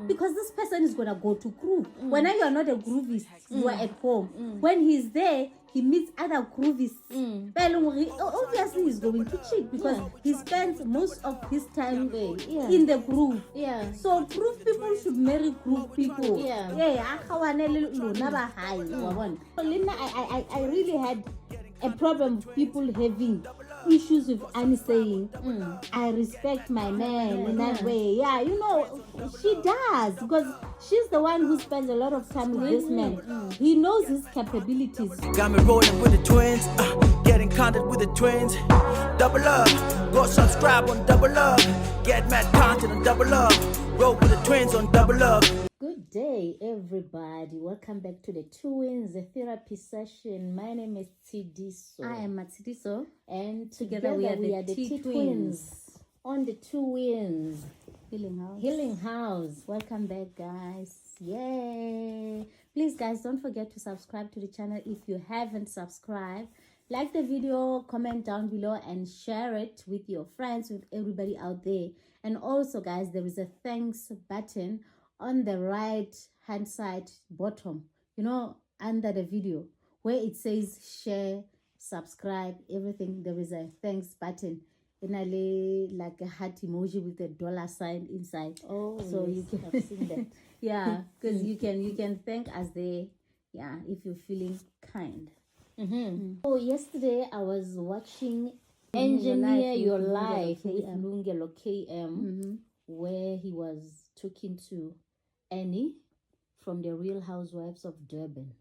Because this person is gonna go to groove. When you are not a groovist, you are at home. When he's there, he meets other groovists. Obviously, he's going to cheat because he spends most of his time in the groove. So groove people should marry groove people. I really had a problem with people having issues with Annie saying, I respect my man in that way. Yeah, you know, she does, because she's the one who spends a lot of time with this man. He knows his capabilities. Got me rolling with the twins, getting content with the twins. Double up, go subscribe on Double Up. Get mad content on Double Up. Roll with the twins on Double Up. Good day, everybody. Welcome back to the Twins, the therapy session. My name is Tidiso. I am Matidiso. And together we are the T-Twins on the Twins Healing House. Welcome back, guys. Yay. Please, guys, don't forget to subscribe to the channel if you haven't subscribed. Like the video, comment down below, and share it with your friends, with everybody out there. And also, guys, there is a thanks button on the right hand side bottom, you know, under the video where it says share, subscribe, everything. There is a thanks button in a like a heart emoji with a $sign inside. Oh, so yes, you can I've seen that. yeah, because you can thank us there, yeah, if you're feeling kind. So yesterday I was watching Engineer Your Life with Lungelo KM, where he was talking to Annie from the Real Housewives of Durban.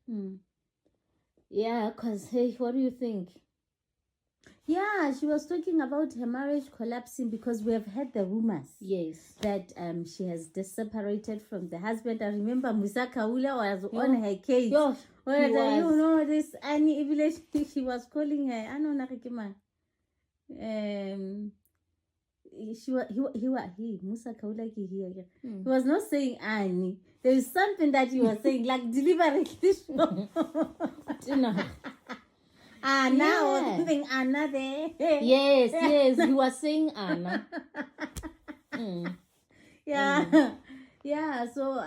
Yeah, because, hey, what do you think? Yeah, she was talking about her marriage collapsing because we have heard the rumors. Yes. That she has separated from the husband. I remember Musa Kaula was on her case. Where you know this Annie village, she was calling her. I know Nakikima. He Musa Kaula here. He was not saying Annie. There is something that he was saying, like deliberately. Anna or something Anna there. Yes, he was saying Anna. Yeah, so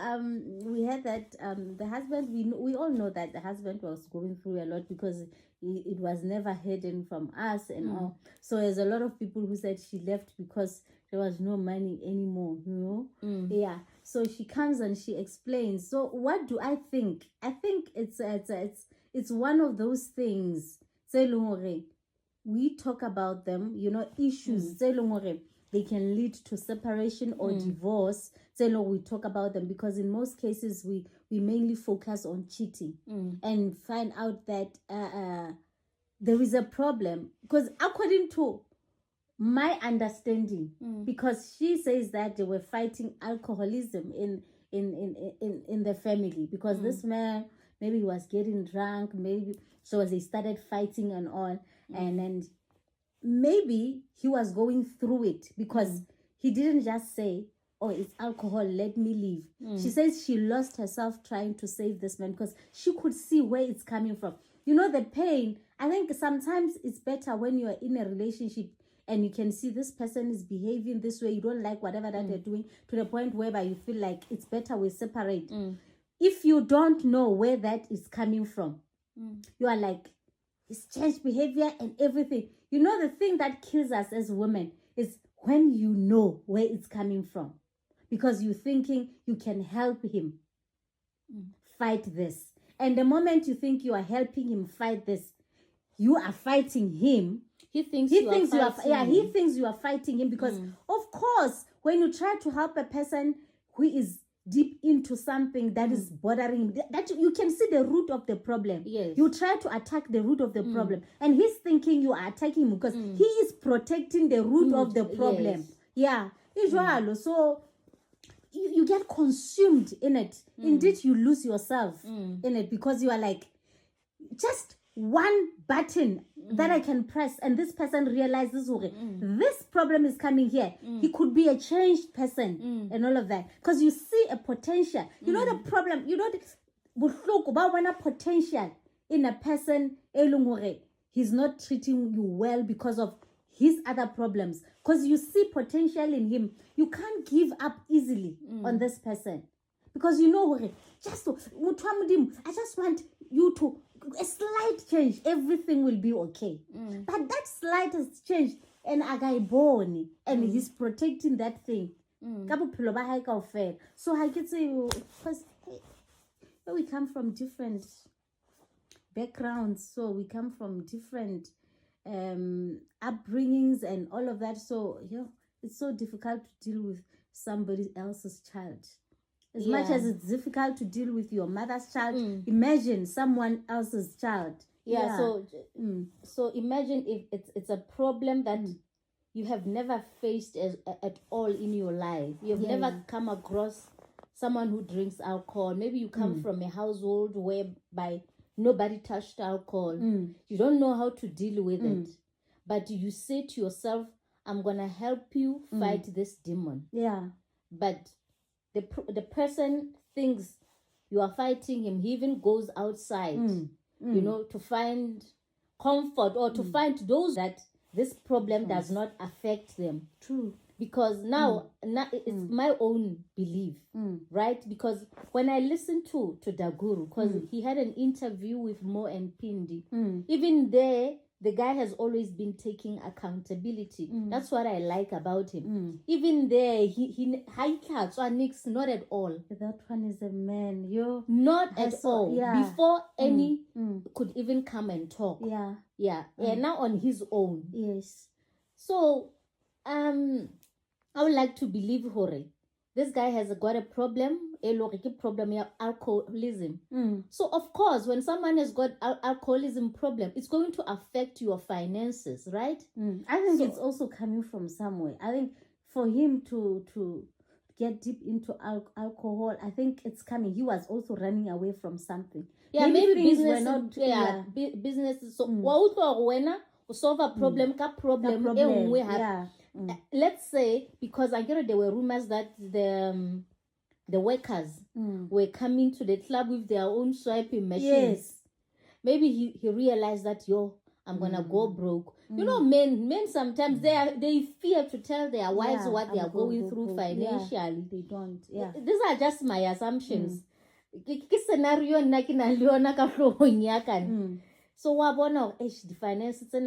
we had that the husband, we all know that the husband was going through a lot because it was never hidden from us and all. So there's a lot of people who said she left because there was no money anymore, you know. Yeah, so she comes and she explains. So what do I think? I think it's one of those things. We talk about them, you know, issues. They can lead to separation or divorce. We talk about them because in most cases we mainly focus on cheating and find out that there is a problem. Because according to my understanding, because she says that they were fighting alcoholism in the family, because this man, maybe he was getting drunk, maybe so they started fighting and all, and then maybe he was going through it because he didn't just say, oh, it's alcohol, let me leave. She says she lost herself trying to save this man because she could see where it's coming from. You know, the pain. I think sometimes it's better when you are in a relationship and you can see this person is behaving this way, you don't like whatever that they're doing, to the point whereby you feel like it's better we separate. If you don't know where that is coming from, you are like, it's changed behavior and everything. You know, the thing that kills us as women is when you know where it's coming from, because you're thinking you can help him fight this. And the moment you think you are helping him fight this, you are fighting him. He thinks you are fighting him because, of course, when you try to help a person who is deep into something that is bothering him, that you can see the root of the problem. Yes. You try to attack the root of the problem, and he's thinking you are attacking him because he is protecting the root of the problem. Yes. Yeah. So you get consumed in it. Indeed, you lose yourself in it because you are like, just one button that I can press and this person realizes, okay, this problem is coming here. He could be a changed person and all of that. Because you see a potential. You know the problem, you know the potential in a person, he's not treating you well because of his other problems, because you see potential in him. You can't give up easily on this person, because you know, I just want you to, a slight change, everything will be okay. But that slightest change, and a guy born, and he's protecting that thing. So I could say, because we come from different backgrounds, so we come from different upbringings and all of that. So it's so difficult to deal with somebody else's child. As much as it's difficult to deal with your mother's child, imagine someone else's child. So imagine if it's a problem that you have never faced at all in your life. You've never come across someone who drinks alcohol. Maybe you come from a household whereby nobody touched alcohol. You don't know how to deal with it. But you say to yourself, I'm going to help you fight this demon. Yeah. But the person thinks you are fighting him. He even goes outside, to find comfort or to find those that this problem does not affect them. True. Because now it's my own belief, right? Because when I listened to Daguru, because he had an interview with Mo and Pindi, even there, the guy has always been taking accountability. That's what I like about him. Even there, he not at all. That one is a man. Not at all. Yeah. Before any could even come and talk. Yeah. Yeah. And now on his own. Yes. So, I would like to believe Hore. This guy has got a problem, alcoholism. So of course, when someone has got alcoholism problem, it's going to affect your finances, right? I think it's also coming from somewhere. I think for him to get deep into alcohol, I think it's coming. He was also running away from something. Yeah, maybe things business were not. business. So when solve a problem, let's say, because I get there were rumors that the workers were coming to the club with their own swiping machines. Yes. Maybe he realized that I'm gonna go broke. You know, men sometimes they fear to tell their wives what they are going through financially. Yeah, they don't. Yeah. These are just my assumptions. Scenario so the finances at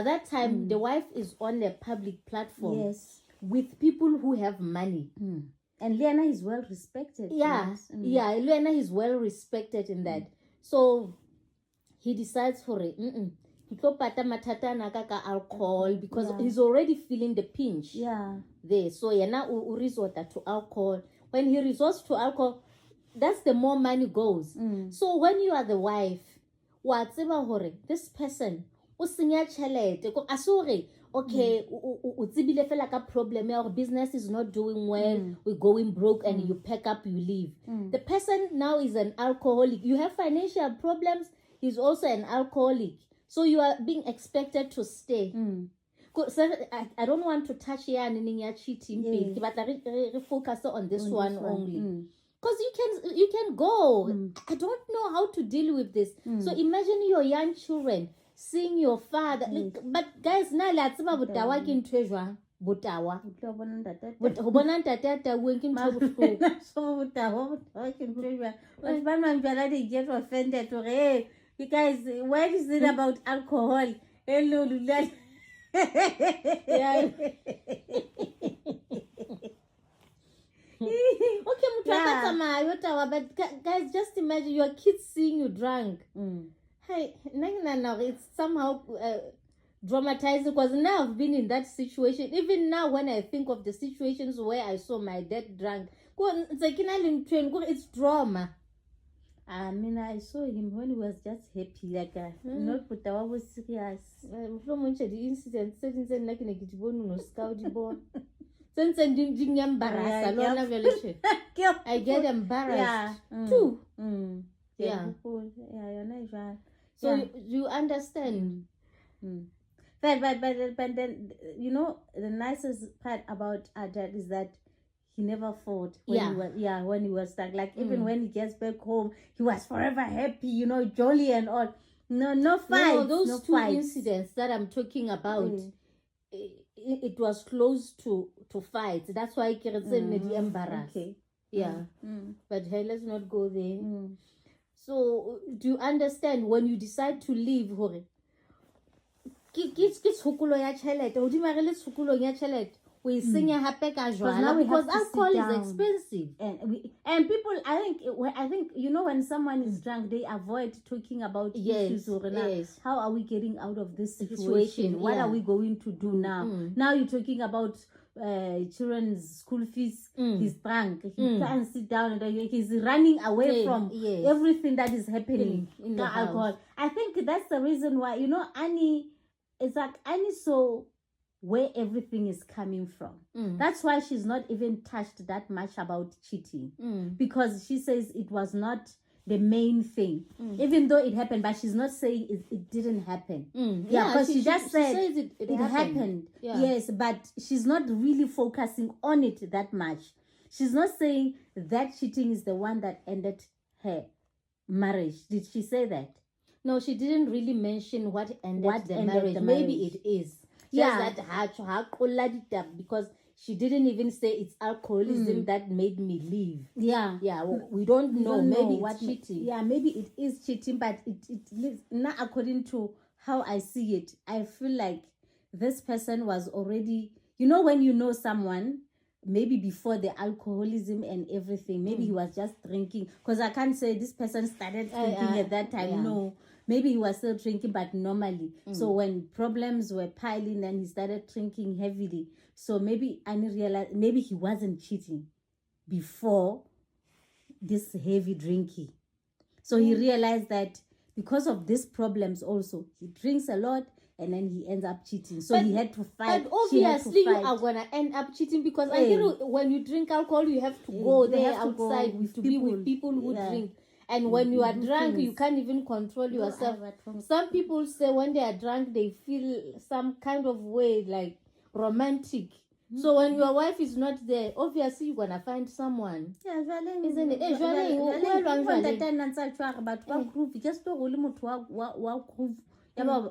that time the wife is on a public platform. Yes. With people who have money. And Liana is well respected. Liana is well respected in that. So he decides for it. Alcohol, because he's already feeling the pinch. Yeah. There. So now resort to alcohol. When he resorts to alcohol, that's the more money goes. So when you are the wife, this person, okay, problem, your business is not doing well, we're going broke, and you pack up, you leave. The person now is an alcoholic. You have financial problems, he's also an alcoholic. So you are being expected to stay. So I don't want to touch here and cheating, but I focus on this one only. Because you can go. I don't know how to deal with this. So imagine your young children seeing your father. But guys, now let's about Butawa can treasure. Butawa. They get offended. Hey, you guys, what is it about alcohol? Hello, but guys, just imagine your kids seeing you drunk. Hey, now it's somehow dramatized, because now I've been in that situation. Even now, when I think of the situations where I saw my dad drunk, it's drama. I mean, I saw him when he was just happy, like not but I was serious. The incident I get embarrassed too. So you understand. But then the nicest part about our dad is that he never fought when he was stuck. Like even when he gets back home, he was forever happy, jolly and all. No fights. No, those no two fights. incidents that I'm talking about, it was close to fights. That's why I can't say the embarrass. Okay. Yeah. But hey, let's not go there. So, do you understand when you decide to leave, Hore? We sing happy casual because alcohol is expensive. And people, I think when someone is drunk, they avoid talking about issues. How are we getting out of this situation? What are we going to do now? Now you're talking about children's school fees. He's drunk. He can't sit down. He's running away from everything that is happening in the alcohol. I think that's the reason why Annie. It's like Annie saw where everything is coming from. That's why she's not even touched that much about cheating, because she says it was not the main thing, even though it happened, but she's not saying it didn't happen. Because she just said it happened. Yes, but she's not really focusing on it that much. She's not saying that cheating is the one that ended her marriage. Did she say that? No, she didn't really mention what ended the marriage. Maybe it is. Just that because she didn't even say it's alcoholism that made me leave. Yeah, we don't know. Maybe it's cheating. Yeah, maybe it is cheating, but it lives not according to how I see it. I feel like this person was already, when you know someone, maybe before the alcoholism and everything, maybe he was just drinking. Because I can't say this person started drinking at that time. No. Maybe he was still drinking, but normally. So when problems were piling, then he started drinking heavily. So maybe Annie realized maybe he wasn't cheating before this heavy drinking. So he realized that because of these problems also, he drinks a lot and then he ends up cheating. So he had to fight. But obviously you are going to end up cheating because when you drink alcohol, you have to go there outside to be with people who drink. And when you are drunk, you can't even control yourself. Some people say when they are drunk, they feel some kind of way, like romantic. So when your wife is not there, obviously you're going to find someone. Isn't it?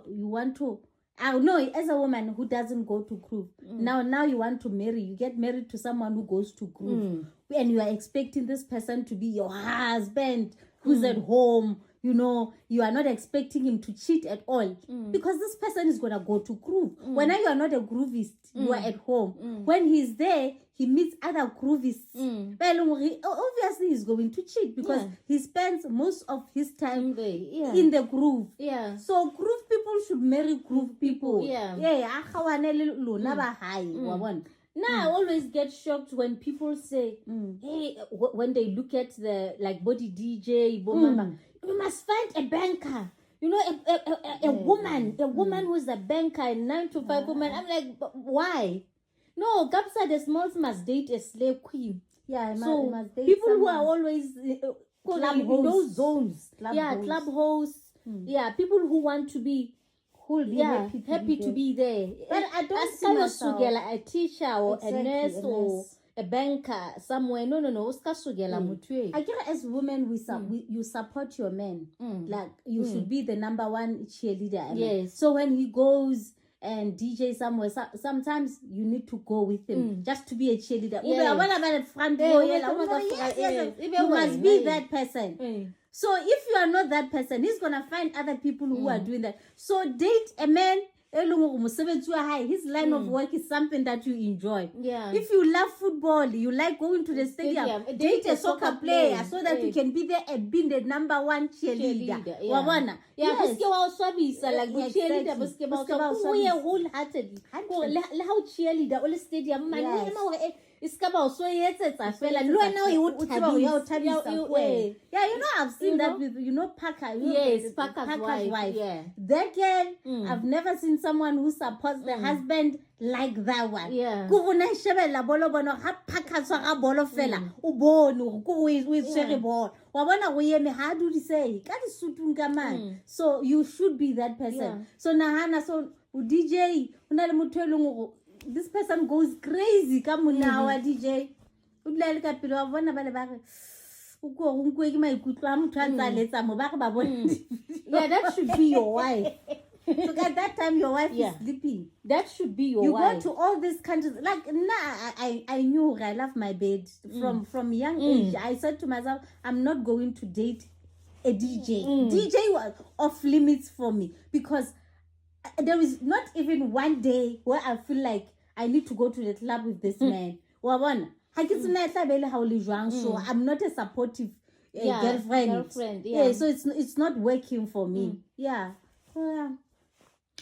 You want to... I know, as a woman who doesn't go to groove, now you want to marry. You get married to someone who goes to groove. And you are expecting this person to be your husband who's at home. You are not expecting him to cheat at all. Because this person is going to go to groove. When you are not a groovist, you are at home. When he's there, he meets other groovists. Obviously, he's going to cheat because he spends most of his time in the groove. So groove people should marry groove people. Now I always get shocked when people say, hey, when they look at the body DJ, you must find a banker. A woman who's a banker, a 9-to-5 woman. I'm like, why? No, Gapsa the Smalls must date a slave queen. So must date people someone. Who are always in those zones. Club hosts. People who want to be happy to be there. But I don't see myself a teacher or a nurse or a banker somewhere. No. I guess as women, you support your men. Like you should be the number one cheerleader. Yes. So when he goes and DJ somewhere, sometimes you need to go with him just to be a cheerleader. You must be that person. So if you are not that person, he's gonna find other people who are doing that. So date a man. His line of work is something that you enjoy. If you love football, you like going to the stadium, date a soccer player so that you can be there and be the number one cheerleader. Wholeheartedly. How cheerleader all stadium I've seen that with Parker. Parker's wife. That girl, I've never seen someone who supports the husband like that one. So you should be that person. So Nahana, so DJ, this person goes crazy. Come on now, DJ. Yeah, that should be your wife. So at that time, your wife Yeah. is sleeping. That should be your You wife. go to all these countries. Like, I knew I love my bed. From young age, I said to myself, I'm not going to date a DJ. DJ was off limits for me because there is not even one day where I feel like I need to go to the club with this man. So I'm not a supportive girlfriend. Yeah. So it's not working for me. Yeah. So yeah.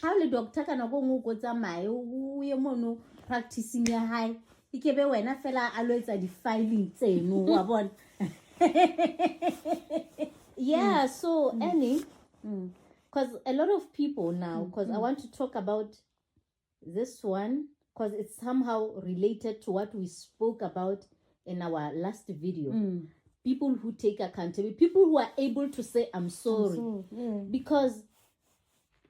How the doctor can go go tsamaya o ye mono practicing ya high ikebe wena fela a lo etsa di filing tseno wa bona. Yeah, so Annie, because a lot of people now, because I want to talk about this one because it's somehow related to what we spoke about in our last video. People who take accountability, people who are able to say I'm sorry. Because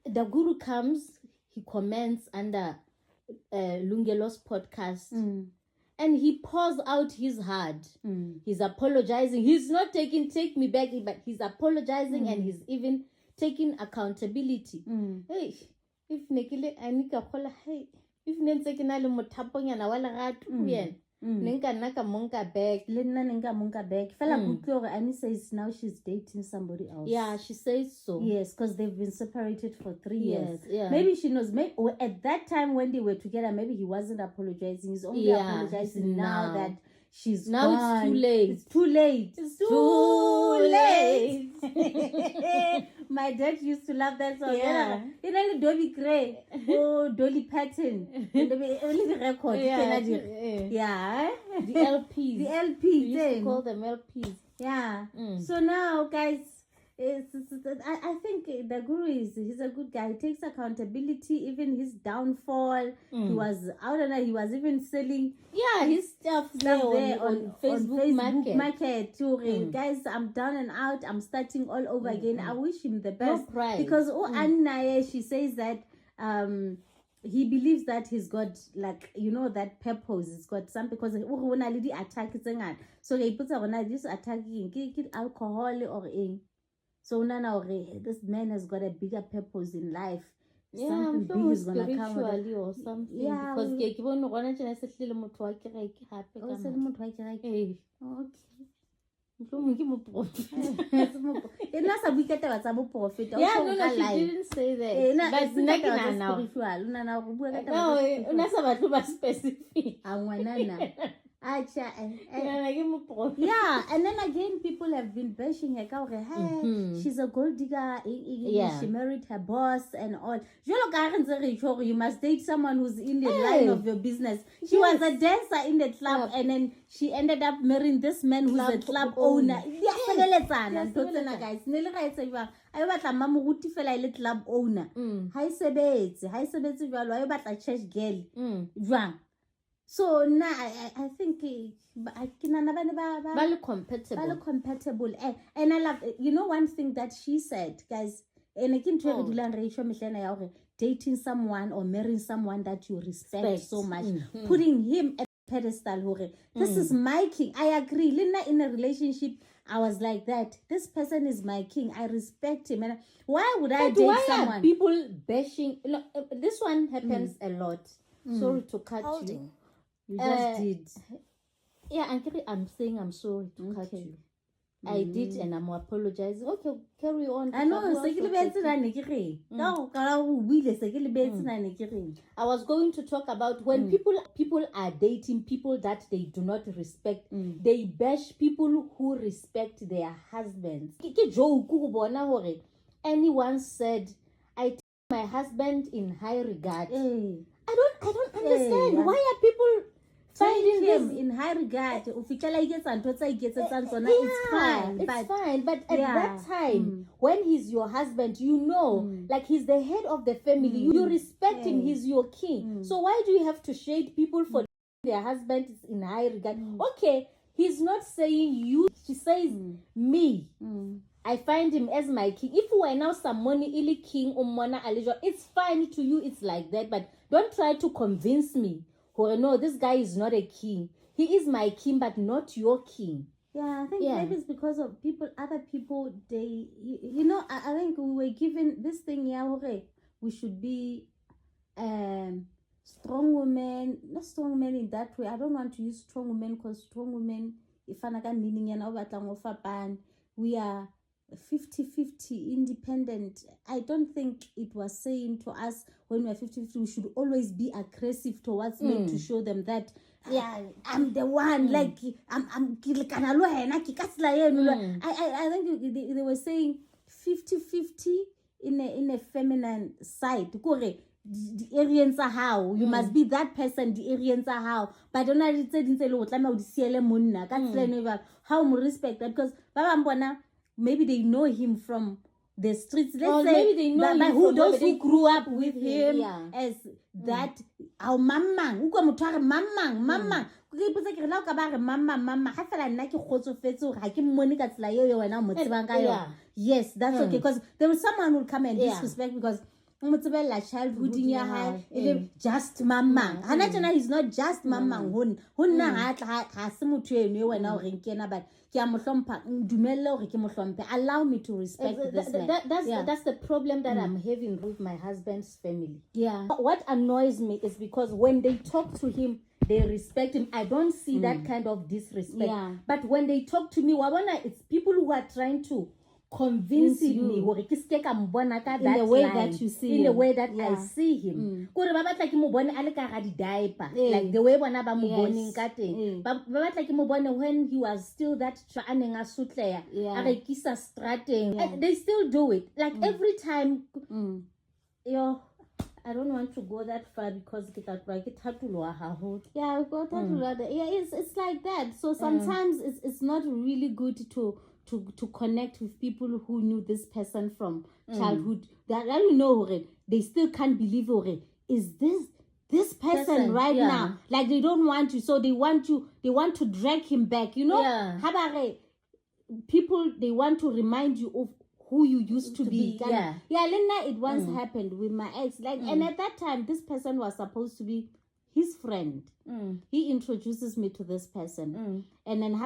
Daguru comes, he comments under Lungelo's podcast, and he pours out his heart. He's apologizing. He's not taking take me back, but he's apologizing and he's even taking accountability. Hey, if nekile anika khola hey, if nense ke na le mothaponyana wa lerato yen. Nenka naka monka back. Le nna nenka monka back. Fela kutlwe gore Annie says now she's dating somebody else. Yeah, she says so. Yes, because they've been separated for 3 years. Yeah. Maybe she knows. Maybe at that time when they were together, maybe he wasn't apologizing. He's only apologizing now that she's now gone. it's too late. It's too late. It's too late. My dad used to love that song. Yeah. You know, Dolly Gray. Oh, Dolly Patton. Only the record. Yeah. Yeah. The LPs. The LPs. We used to call them LPs. Yeah. So now, guys, I think Daguru he's a good guy. He takes accountability, even his downfall. He was out and he was even selling his stuff there on Facebook market too. Guys, I'm down and out. I'm starting all over again. I wish him the best. No pride. Because Annie, she says that he believes that he's got, like, you know, that purpose. He's got some, because when I did attack so he puts on this attacking alcohol or in. So now this man has got a bigger purpose in life. Yeah, something I'm sure big is gonna come. spiritually or something. Yeah, Because ke bona gona tjena se hlile motho wa kereke hape ka Also, motho. motho wa kereke. Eh, Okay. mhlomong ke moprofeta. E nna sa buika taba tsa boprofeta. Yeah, no, she didn't say that. But nna ke nahana hore- spiritual. Nna go bua ka No, taba tsa o spiritual. na sa batho ba specific. Ah, ngwanana. Ke nahana ke moprofeta. Yeah, and then again, people have been bashing her. Hey, she's a gold digger. Yeah. She married her boss and all. You must date someone who's in the Hey. line of your business. She was a dancer in the club, and then she ended up marrying this man who's a club owner. Guys. I batla mamoruti fela ile club owner. Ha e sebetse jwalo, ha e batla church girl. Jwang. So now I think Ba le compatible. Very compatible. And I love, you know, one thing that she said, guys, and I can tell you, dating someone or marrying someone that you respect so much, putting him at a pedestal. This is my king. I agree. Lina, in a relationship, I was like that. This person is my king. I respect him. And why would I date Why someone? are people bashing? No, this one happens a lot. Sorry to cut you. You just did. Yeah, I'm saying I'm sorry to cut you. I did, and I'm apologizing. Okay, carry on. I know. I was going to talk about when people are dating people that they do not respect. They bash people who respect their husbands. Anyone said, I take my husband in high regard. I don't understand. Why are people finding him this in high regard? It's fine. It's fine. But at that time, when he's your husband, you know, like he's the head of the family. You respect him. He's your king. So why do you have to shade people for their husband is in high regard? Okay, he's not saying you. She says me. I find him as my king. If we were now some money illy king umona alijo, it's fine to you. It's like that. But don't try to convince me. No, this guy is not a king. He is my king, but not your king. Yeah, I think Yeah. maybe it's because of other people, they, you know, I think we were given this thing, yeah, okay, we should be strong women, not strong women in that way. I don't want to use strong women because strong women, if I meaning we are 50-50 independent. I don't think it was saying to us when we're 50-50 we should always be aggressive towards men to show them that I'm the one, like I'm I think they were saying 50-50 in a feminine side. The Aryans are how you must be that person, the Aryans are how, but don't I say how we respect that, because maybe they know him from the streets. Let's say maybe they know him who from those where who grew up with him yeah. as that our mamang uko motho re mamang ke ipotsa ke re la ka ba re mama ha fela nna ke khotsofetse gore ha ke mmone ka tsela yo wena mo tsebang ka yo. Yes, that's okay, because there was someone who will come and disrespect because la childhood in your high just mamang hana tjena, he's not just mamang honna ha se motho eno wena o reng kena, but ke a mo hlompha dumelle hore ke mo hlompe. Allow me to respect this man. That's the problem that I'm having with my husband's family. Yeah. What annoys me is because when they talk to him, they respect him. I don't see that kind of disrespect. Yeah. But when they talk to me, it's people who are trying to convince me in the way that you see in the him. way that I see him. Like the way when when he was still that they still do it. Like every time I don't want to go that far because it's like that. So sometimes it's not really good to connect with people who knew this person from childhood. That you know, they still can't believe, is this person right now? Like they don't want you, so they want to drag him back. You know, people, they want to remind you of who you used to be. Lena, it once happened with my ex. Like, and at that time, this person was supposed to be his friend. He introduces me to this person, and then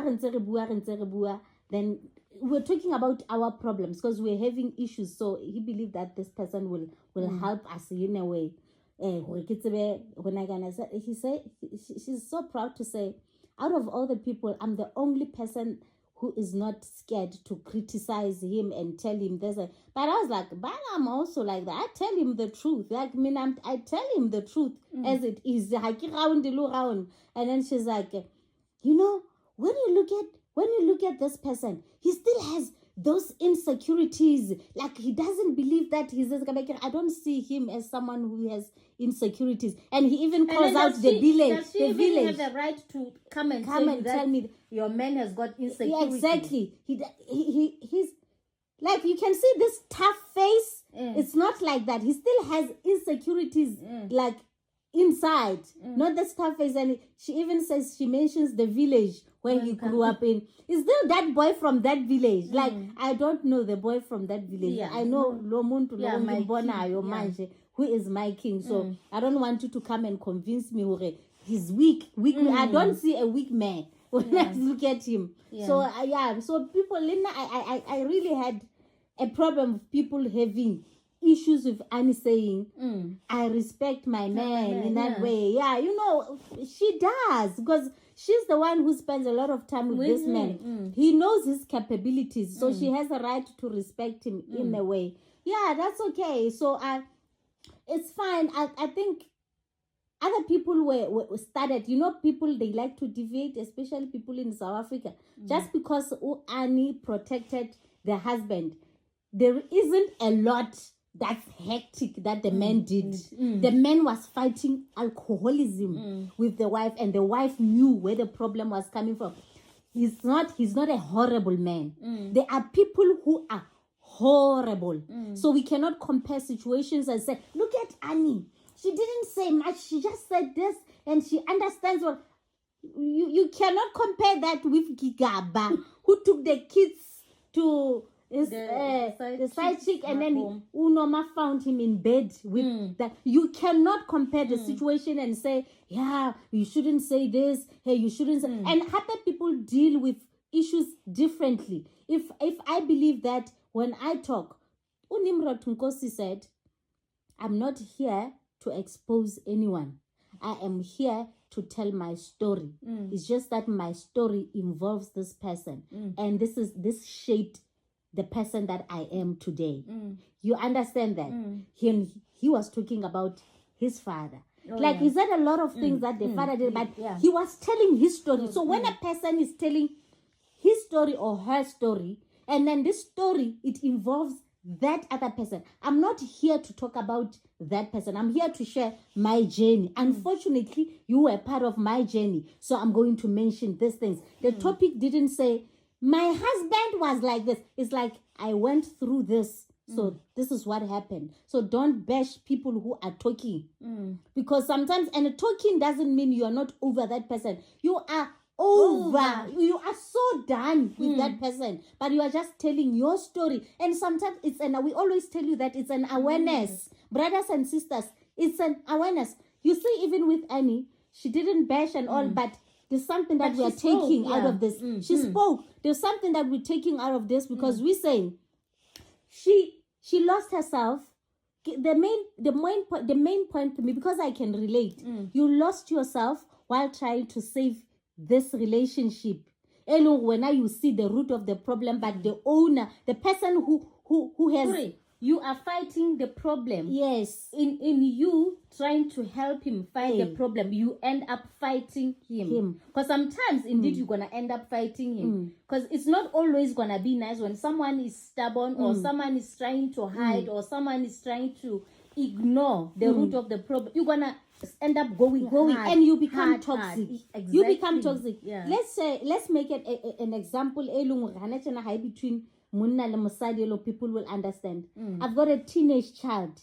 then we're talking about our problems because we're having issues. So he believed that this person will help us in a way. He said, she's so proud to say, out of all the people, I'm the only person who is not scared to criticize him and tell him this. But I was like, but I'm also like that. I tell him the truth. Like, I tell him the truth as it is. And then she's like, you know, when you look at this person, he still has those insecurities. Like, he doesn't believe that he's this. I don't see him as someone who has insecurities. And he even calls out the village. Does she even have the right to come and tell me your man has got insecurities? Yeah, exactly. He's like, you can see this tough face. It's not like that. He still has insecurities, like inside, not the tough face. And she even says, she mentions the village where he grew up in. Is there that boy from that village? Like, I don't know the boy from that village. Yeah. I know who is my king. So I don't want you to come and convince me he's weak. I don't see a weak man when I look at him. Yeah. So so people, Linda, I really had a problem with people having issues with Annie saying, I respect my man in that way. Yeah, you know, she does, because she's the one who spends a lot of time with this man. He knows his capabilities, so she has a right to respect him in a way. Yeah, that's okay. So it's fine. I think other people were started, you know, people, they like to deviate, especially people in South Africa. Just because Annie protected the husband, there isn't a lot that's hectic that the man did. The man was fighting alcoholism with the wife, and the wife knew where the problem was coming from. He's not a horrible man. There are people who are horrible. So we cannot compare situations and say, look at Annie. She didn't say much. She just said this, and she understands what... You cannot compare that with Gigaba, who took the kids to... the side chick, and then Unoma found him in bed with that. You cannot compare the situation and say, yeah, you shouldn't say this, hey, you shouldn't say. And happy people deal with issues differently. If I believe that when I talk, Unimrod Nkosi said, I'm not here to expose anyone. I am here to tell my story. It's just that my story involves this person. And this shaped the person that I am today. You understand that? He was talking about his father. He said a lot of things that the father did, but he was telling his story. So when a person is telling his story or her story, and then this story, it involves that other person. I'm not here to talk about that person. I'm here to share my journey. Unfortunately, you were part of my journey, so I'm going to mention these things. The topic didn't say, my husband was like this. It's like, I went through this. So this is what happened. So don't bash people who are talking. Because sometimes, and talking doesn't mean you are not over that person. You are over. You are so done with that person. But you are just telling your story. And sometimes we always tell you that it's an awareness. Brothers and sisters, it's an awareness. You see, even with Annie, she didn't bash and all, but there's something that we are taking out of this. She spoke. There's something that we're taking out of this because we're saying, she lost herself. The main point to me, because I can relate, you lost yourself while trying to save this relationship. When you see the root of the problem, but the owner, the person who has, you are fighting the problem. Yes. In you trying to help him fight the problem, you end up fighting him. Because sometimes, indeed, you're going to end up fighting him. Because it's not always going to be nice when someone is stubborn or someone is trying to hide or someone is trying to ignore the root of the problem. You're going to end up going hard, and you become toxic. Exactly. You become toxic. Yeah. Let's make it an example between Munna and Musadi, people will understand. I've got a teenage child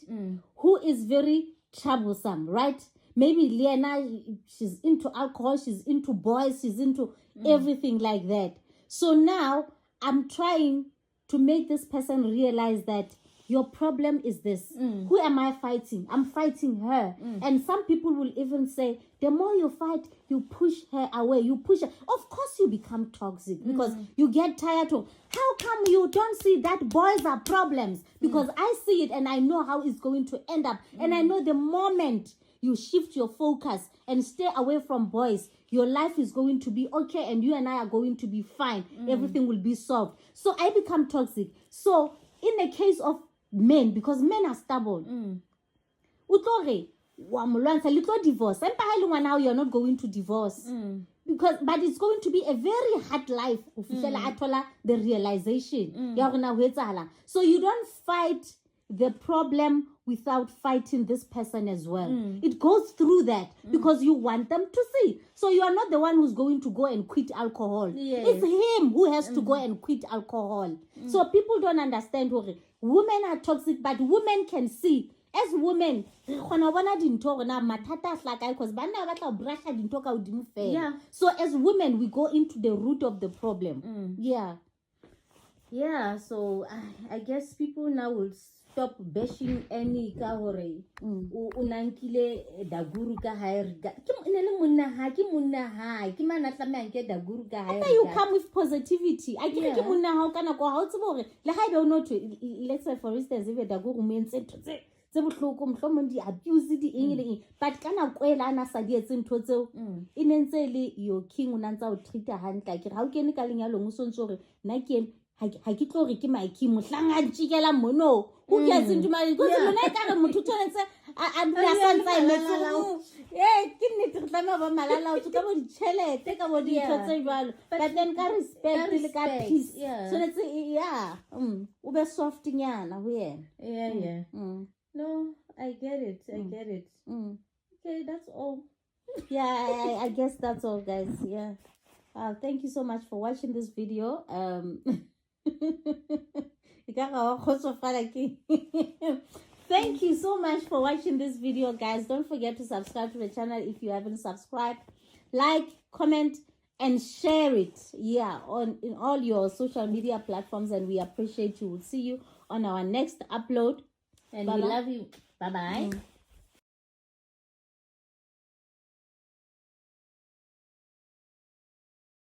who is very troublesome, right? Maybe Liana, she's into alcohol, she's into boys, she's into everything like that. So now I'm trying to make this person realize that your problem is this. Who am I fighting? I'm fighting her. And some people will even say, the more you fight, you push her away. You push her. Of course you become toxic because you get tired of, how come you don't see that boys are problems? Because I see it and I know how it's going to end up. And I know the moment you shift your focus and stay away from boys, your life is going to be okay and you and I are going to be fine. Everything will be solved. So I become toxic. So in the case of men, because men are stubborn, divorce. Now you're not going to divorce. But it's going to be a very hard life. The realization. So you don't fight the problem without fighting this person as well. It goes through that because you want them to see. So you are not the one who's going to go and quit alcohol. Yes. It's him who has to go and quit alcohol. So people don't understand. Women are toxic, but women can see. As women, so as women, we go into the root of the problem. Yeah, so I guess people now will stop bashing Annie Kahore. Unankile Daguru After you come with positivity, I think how can I go out to I don't know to, let's say for instance, if a Daguru means it abuse the but kana kwela ana sadi etsintho tseo inentsele your king unantsa o treat hand like how can ka lenyalo ngusontsore na ke ha ke tlo re ke my king mohlanga ntshikela mono who gets into my because lona ka re motho tshwanetse a santsa imetso ke nnete re tla ba malala o tsoka bo ditšhelete ka bo ditho tse jwalo but then ka respect le ka peace so let's o be soft nyana ho yena No, I get it. I get it. Okay, that's all. I guess that's all, guys. Yeah. Thank you so much for watching this video. Thank you so much for watching this video, guys. Don't forget to subscribe to the channel if you haven't subscribed. Like, comment, and share it. In all your social media platforms, and we appreciate you. We'll see you on our next upload. And we love you. Bye-bye.